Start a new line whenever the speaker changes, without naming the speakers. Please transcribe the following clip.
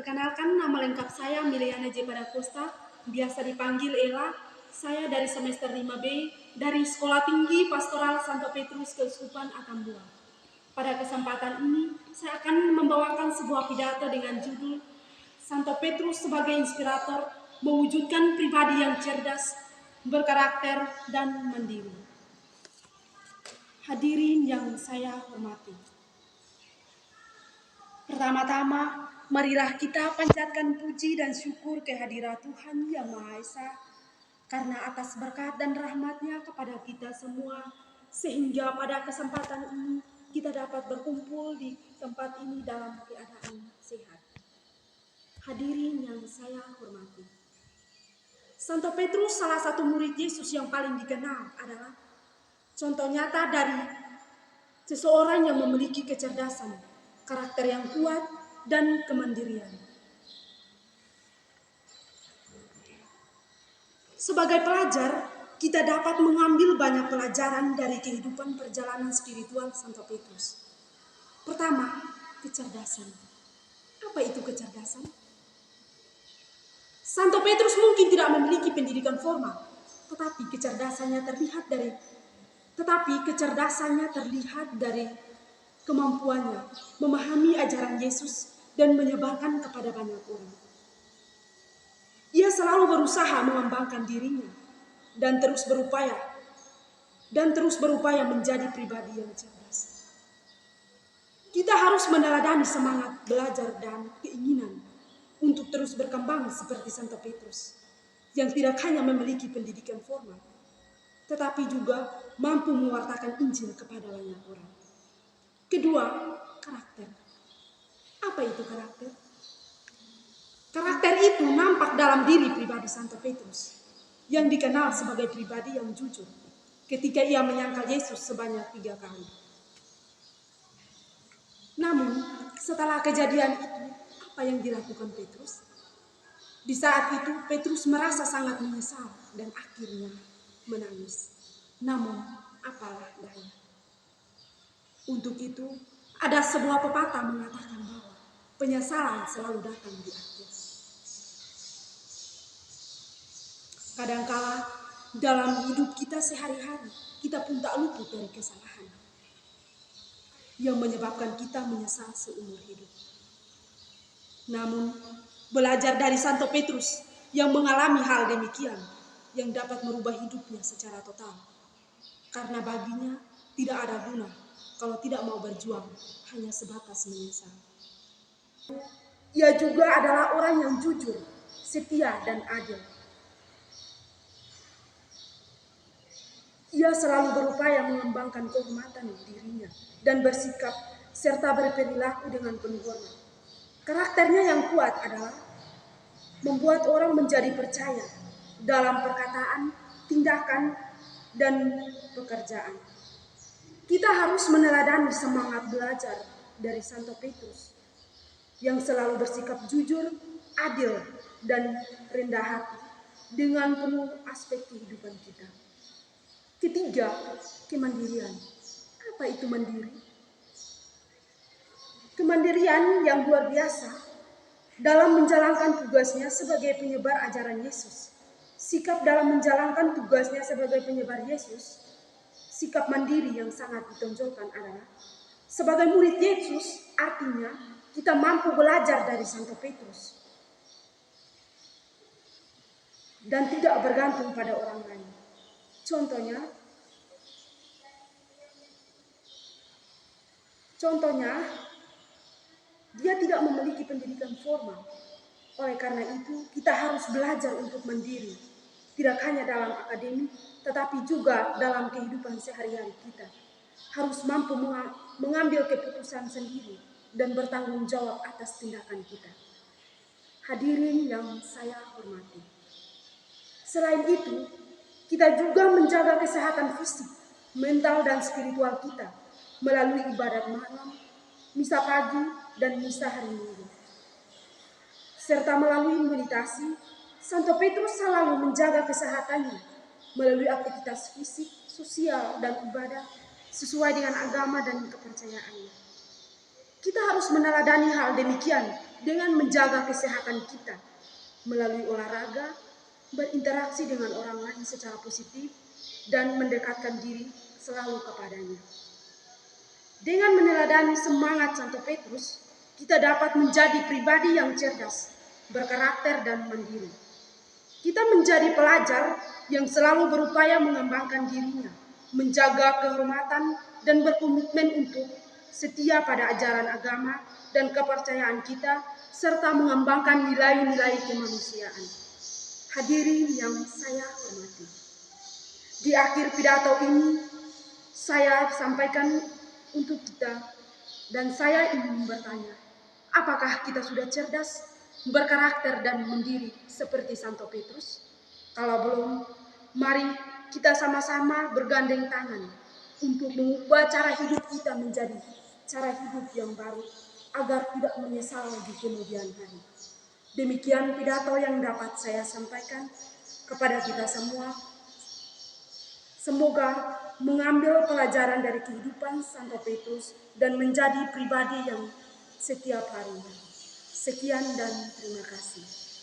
Perkenalkan, nama lengkap saya Miliana J. Padakosta, biasa dipanggil Ella. Saya dari semester 5B dari Sekolah Tinggi Pastoral Santo Petrus Keuskupan Atambua. Pada kesempatan ini, saya akan membawakan sebuah pidato dengan judul Santo Petrus sebagai inspirator mewujudkan pribadi yang cerdas, berkarakter, dan mandiri. Hadirin yang saya hormati. Pertama-tama, marilah kita panjatkan puji dan syukur kehadirat Tuhan Yang Maha Esa karena atas berkat dan rahmat-Nya kepada kita semua, sehingga pada kesempatan ini kita dapat berkumpul di tempat ini dalam keadaan sehat. Hadirin yang saya hormati. Santo Petrus, salah satu murid Yesus yang paling dikenal, adalah contoh nyata dari seseorang yang memiliki kecerdasan, karakter yang kuat, dan kemandirian. Sebagai pelajar, kita dapat mengambil banyak pelajaran dari kehidupan perjalanan spiritual Santo Petrus. Pertama, kecerdasan. Apa itu kecerdasan? Santo Petrus mungkin tidak memiliki pendidikan formal, tetapi kecerdasannya terlihat dari kemampuannya memahami ajaran Yesus dan menyebarkan kepada banyak orang. Ia selalu berusaha mengembangkan dirinya dan terus berupaya menjadi pribadi yang cerdas. Kita harus meneladani semangat belajar dan keinginan untuk terus berkembang seperti Santo Petrus yang tidak hanya memiliki pendidikan formal, tetapi juga mampu mewartakan Injil kepada banyak orang. Kedua, karakter. Apa itu karakter? Karakter itu nampak dalam diri pribadi Santo Petrus yang dikenal sebagai pribadi yang jujur ketika ia menyangkal Yesus sebanyak 3 kali. Namun, setelah kejadian itu, apa yang dilakukan Petrus? Di saat itu, Petrus merasa sangat menyesal dan akhirnya menangis. Namun, apalah daya. Untuk itu, ada sebuah pepatah mengatakan bahwa penyesalan selalu datang di akhir. Kadangkala dalam hidup kita sehari-hari, kita pun tak luput dari kesalahan yang menyebabkan kita menyesal seumur hidup. Namun, belajar dari Santo Petrus yang mengalami hal demikian, yang dapat merubah hidupnya secara total. Karena baginya tidak ada guna kalau tidak mau berjuang, hanya sebatas menyesal. Ia juga adalah orang yang jujur, setia, dan adil. Ia selalu berupaya mengembangkan kehormatan dirinya dan bersikap serta berperilaku dengan penuh hormat. Karakternya yang kuat adalah membuat orang menjadi percaya dalam perkataan, tindakan, dan pekerjaan. Kita harus meneladani semangat belajar dari Santo Petrus yang selalu bersikap jujur, adil, dan rendah hati dengan penuh aspek kehidupan kita. Ketiga, kemandirian. Apa itu mandiri? Kemandirian yang luar biasa dalam menjalankan tugasnya sebagai penyebar ajaran Yesus. Sikap dalam menjalankan tugasnya sebagai penyebar Yesus, sikap mandiri yang sangat ditonjolkan adalah sebagai murid Yesus, artinya kita mampu belajar dari Santo Petrus dan tidak bergantung pada orang lain. Contohnya, dia tidak memiliki pendidikan formal. Oleh karena itu, kita harus belajar untuk mandiri. Tidak hanya dalam akademik, tetapi juga dalam kehidupan sehari-hari kita. Harus mampu mengambil keputusan sendiri dan bertanggung jawab atas tindakan kita. Hadirin yang saya hormati. Selain itu, kita juga menjaga kesehatan fisik, mental, dan spiritual kita melalui ibadat malam, misa pagi, dan misa hari Minggu. Serta melalui meditasi, Santo Petrus selalu menjaga kesehatannya melalui aktivitas fisik, sosial, dan ibadah sesuai dengan agama dan kepercayaannya. Kita harus meneladani hal demikian dengan menjaga kesehatan kita melalui olahraga, berinteraksi dengan orang lain secara positif, dan mendekatkan diri selalu kepadanya. Dengan meneladani semangat Santo Petrus, kita dapat menjadi pribadi yang cerdas, berkarakter, dan mandiri. Kita menjadi pelajar yang selalu berupaya mengembangkan dirinya, menjaga kehormatan, dan berkomitmen untuk setia pada ajaran agama dan kepercayaan kita, serta mengembangkan nilai-nilai kemanusiaan. Hadirin yang saya hormati, di akhir pidato ini saya sampaikan untuk kita, dan saya ingin bertanya, apakah kita sudah cerdas, berkarakter, dan mandiri seperti Santo Petrus? Kalau belum, mari kita sama-sama bergandeng tangan untuk mengubah cara hidup kita menjadi cara hidup yang baru, agar tidak menyesal di kemudian hari. Demikian pidato yang dapat saya sampaikan kepada kita semua. Semoga mengambil pelajaran dari kehidupan Santo Petrus dan menjadi pribadi yang setiap harinya. Sekian dan terima kasih.